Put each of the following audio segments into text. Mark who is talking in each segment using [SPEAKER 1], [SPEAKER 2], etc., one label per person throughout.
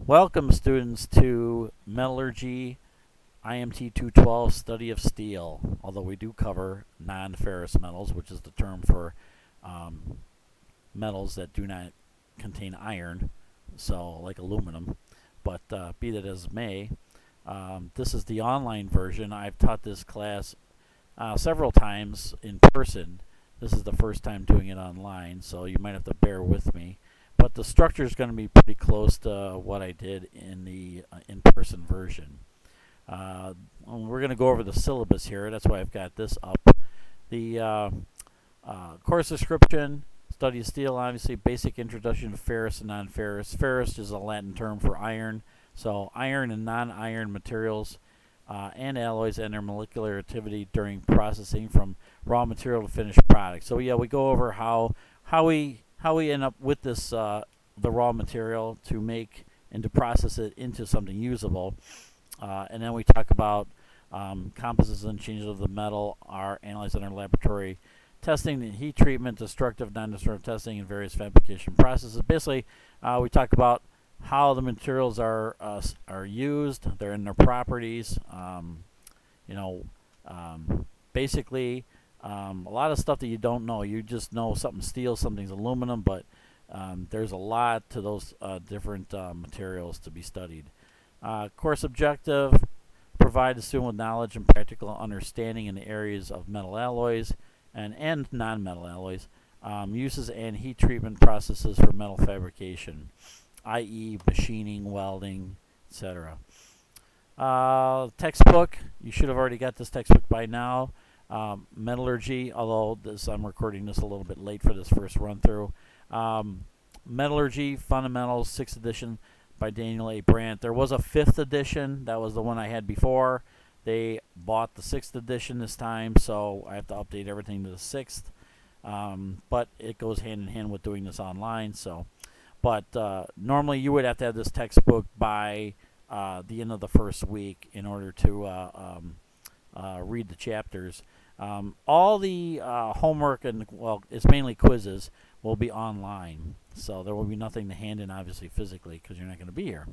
[SPEAKER 1] Welcome, students, to Metallurgy IMT 212 Study of Steel, although we do cover non-ferrous metals, which is the term for metals that do not contain iron, so like aluminum. But be that as may, this is the online version. I've taught this class several times in person. This is the first time doing it online, so you might have to bear with me. But the structure is going to be pretty close to what I did in the in-person version. We're going to go over the syllabus here. That's why I've got this up. The course description, study of steel, obviously, basic introduction to ferrous and non-ferrous. Ferrous is a Latin term for iron. So iron and non-iron materials and alloys and their molecular activity during processing from raw material to finished product. So yeah, we go over how we end up with this the raw material to make and to process it into something usable. And then we talk about composites and changes of the metal are analyzed in our laboratory testing, the heat treatment, destructive, non-destructive testing, and various fabrication processes. Basically, we talk about how the materials are used, their properties. Basically, a lot of stuff that you don't know. You just know something's steel, something's aluminum, but there's a lot to those different materials to be studied. Course objective: provide the student with knowledge and practical understanding in the areas of metal alloys and non-metal alloys, uses and heat treatment processes for metal fabrication, i.e. machining, welding, etc. Textbook: you should have already got this textbook by now. Metallurgy, although I'm recording this a little bit late for this first run through. Metallurgy Fundamentals, 6th edition by Daniel A. Brandt. There was a 5th edition. That was the one I had before. They bought the 6th edition this time, so I have to update everything to the 6th. But it goes hand in hand with doing this online. But normally you would have to have this textbook by the end of the first week in order to read the chapters. All the homework and, well, it's mainly quizzes, will be online. So there will be nothing to hand in, obviously, physically, because you're not going to be here.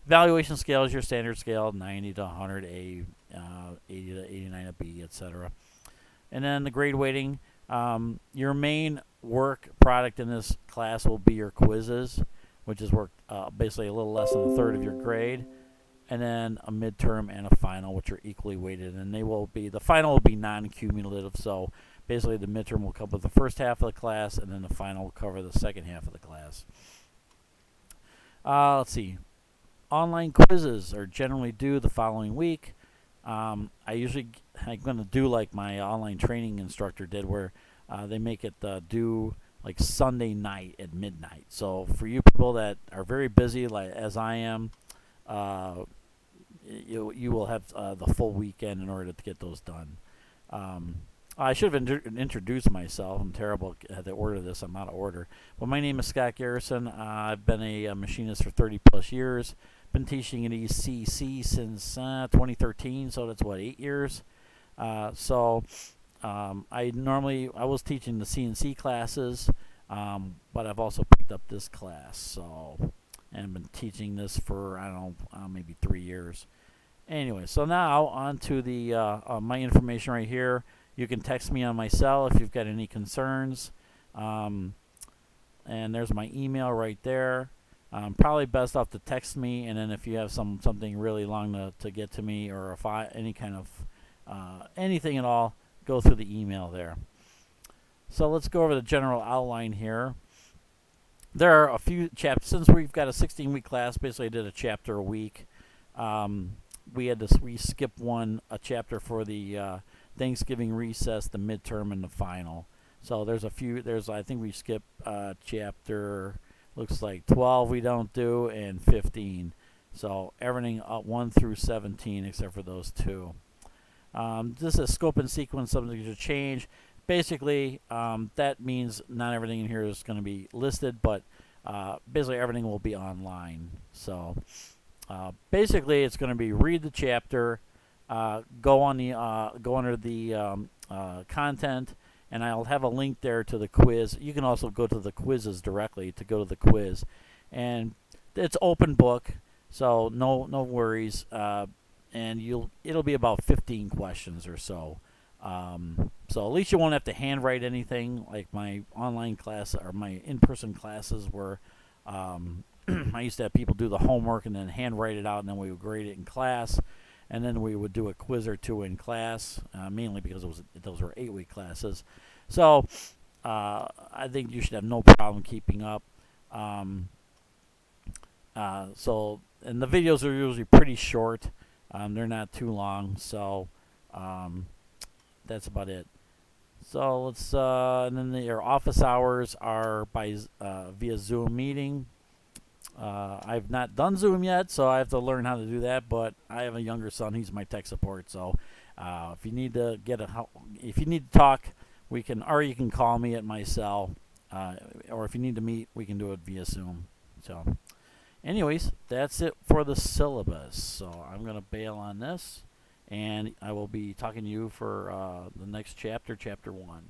[SPEAKER 1] Evaluation scale is your standard scale, 90 to 100 A, 80 to 89 a B, etc. And then the grade weighting. Your main work product in this class will be your quizzes, which is work basically a little less than a third of your grade. And then a midterm and a final, which are equally weighted, and the final will be non-cumulative. So basically, the midterm will cover the first half of the class, and then the final will cover the second half of the class. Let's see. Online quizzes are generally due the following week. I'm going to do like my online training instructor did, where they make it due like Sunday night at midnight. So for you people that are very busy, like as I am, you will have the full weekend in order to get those done. I should have introduced myself. I'm terrible at the order of this. I'm out of order. But my name is Scott Garrison. I've been a machinist for 30 plus years. Been teaching at ECC since 2013, so that's 8 years. I was teaching the CNC classes, but I've also picked up this class. And been teaching this for, I don't know, maybe 3 years. Anyway, so now on to the my information right here. You can text me on my cell if you've got any concerns. And there's my email right there. Probably best off to text me, and then if you have something really long to get to me, or if any kind of anything at all, go through the email there. So let's go over the general outline here. There are a few chapters. Since we've got a 16-week class, basically I did a chapter a week. We skipped a chapter for the Thanksgiving recess, the midterm, and the final. So I think we skipped chapter, looks like 12 we don't do, and 15. So everything 1 through 17 except for those two. This is scope and sequence, something to change. Basically, that means not everything in here is going to be listed, but basically everything will be online. So basically, it's going to be read the chapter, go under the content, and I'll have a link there to the quiz. You can also go to the quizzes directly to go to the quiz, and it's open book. So no worries. And it'll be about 15 questions or so. So at least you won't have to handwrite anything like my online class or my in-person classes where I used to have people do the homework and then handwrite it out, and then we would grade it in class, and then we would do a quiz or two in class, mainly because those were 8-week classes. So I think you should have no problem keeping up. Um, and the videos are usually pretty short. They're not too long, so um, that's about it. So and then your office hours are by via Zoom meeting. I've not done Zoom yet, so I have to learn how to do that. But I have a younger son; he's my tech support. So if you need to if you need to talk, or you can call me at my cell, or if you need to meet, we can do it via Zoom. So, anyways, that's it for the syllabus. So I'm gonna bail on this, and I will be talking to you for the next chapter, chapter 1.